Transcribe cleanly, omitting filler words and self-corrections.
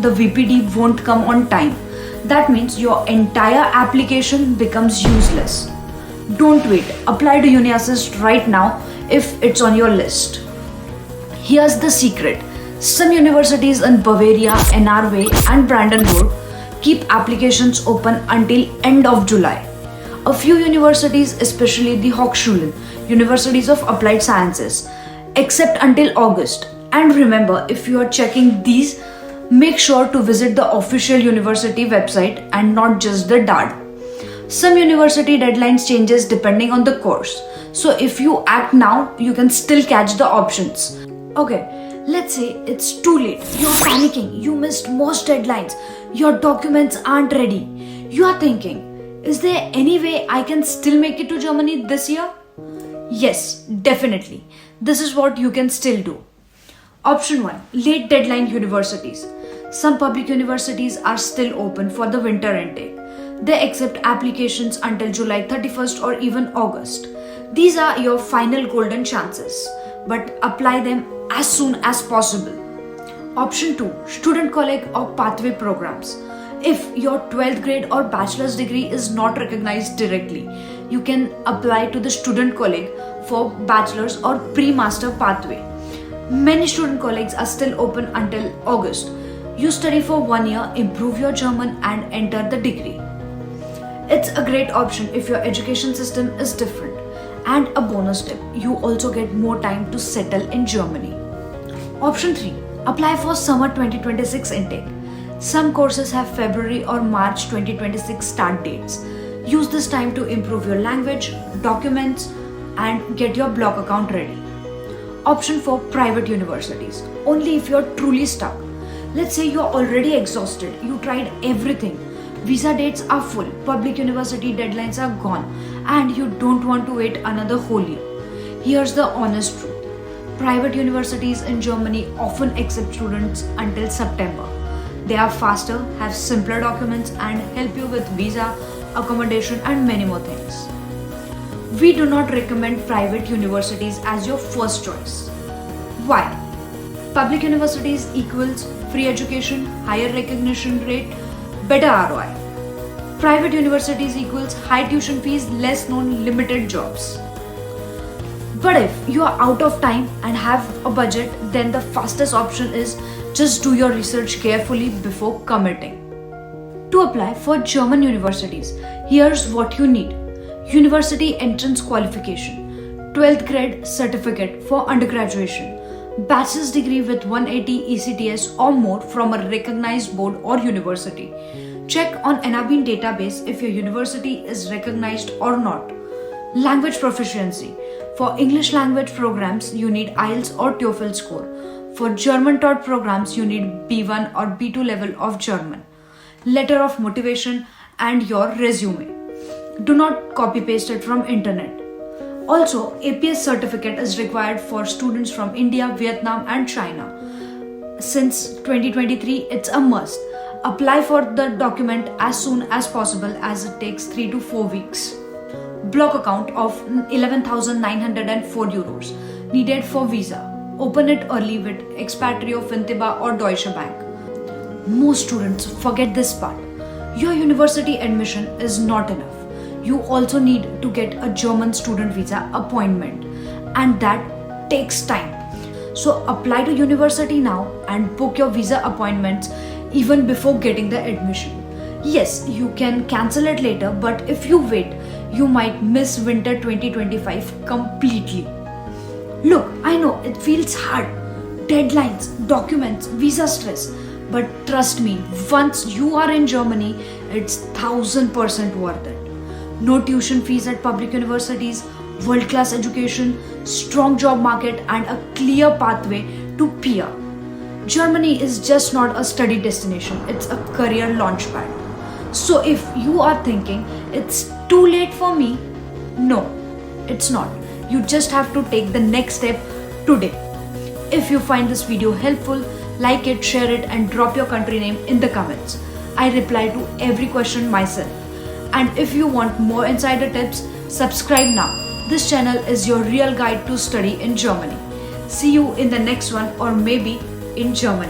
the VPD won't come on time. That means your entire application becomes useless. Don't wait. Apply to UniAssist right now if it's on your list. Here's the secret. Some universities in Bavaria, NRW and Brandenburg keep applications open until end of July. A few universities, especially the Hochschulen, Universities of Applied Sciences, accept until August. And remember, if you are checking these, make sure to visit the official university website and not just the DARD. Some university deadlines changes depending on the course. So if you act now, you can still catch the options. Okay, let's say it's too late. You're panicking. You missed most deadlines. Your documents aren't ready. You are thinking, is there any way I can still make it to Germany this year? Yes, definitely. This is what you can still do. Option 1. Late deadline universities. Some public universities are still open for the winter intake. They accept applications until July 31st or even August. These are your final golden chances, but apply them as soon as possible. Option 2. Student College or Pathway programs. If your 12th grade or bachelor's degree is not recognized directly, you can apply to the Student College for bachelor's or pre-master pathway. Many student colleges are still open until August. You study for 1 year, improve your German and enter the degree. It's a great option if your education system is different. And a bonus tip, you also get more time to settle in Germany. Option 3. Apply for summer 2026 intake. Some courses have February or March 2026 start dates. Use this time to improve your language, documents, and get your block account ready. Option 4. Private universities. Only if you're truly stuck. Let's say you're already exhausted. You tried everything. Visa dates are full. Public university deadlines are gone. And you don't want to wait another whole year. Here's the honest truth. Private universities in Germany often accept students until September. They are faster, have simpler documents, and help you with visa, accommodation, and many more things. We do not recommend private universities as your first choice. Why? Public universities equals free education, higher recognition rate, better ROI. Private universities equals high tuition fees, less known, limited jobs. But if you are out of time and have a budget, then the fastest option is just do your research carefully before committing. To apply for German universities, here's what you need. University entrance qualification, 12th grade certificate for undergraduation, bachelor's degree with 180 ECTS or more from a recognized board or university. Check on NABIN database if your university is recognized or not. Language proficiency. For English language programs, you need IELTS or TOEFL score. For German taught programs, you need B1 or B2 level of German. Letter of motivation and your resume. Do not copy paste it from internet. Also, APS certificate is required for students from India, Vietnam and China. Since 2023, it's a must. Apply for the document as soon as possible as it takes 3 to 4 weeks. Block account of 11,904 euros needed for visa. Open it early with Expatrio, Fintiba or Deutsche Bank. Most students forget this part. Your university admission is not enough. You also need to get a German student visa appointment, and that takes time. So apply to university now and book your visa appointments even before getting the admission. Yes, you can cancel it later, but if you wait, you might miss winter 2025 completely. Look, I know it feels hard. Deadlines, documents, visa stress. But trust me, once you are in Germany, it's 1000% worth it. No tuition fees at public universities, world-class education, strong job market, and a clear pathway to PR. Germany is just not a study destination, it's a career launchpad. So if you are thinking, it's too late for me, no, it's not. You just have to take the next step today. If you find this video helpful, like it, share it, and drop your country name in the comments. I reply to every question myself. And if you want more insider tips, subscribe now. This channel is your real guide to study in Germany. See you in the next one, or maybe in Germany.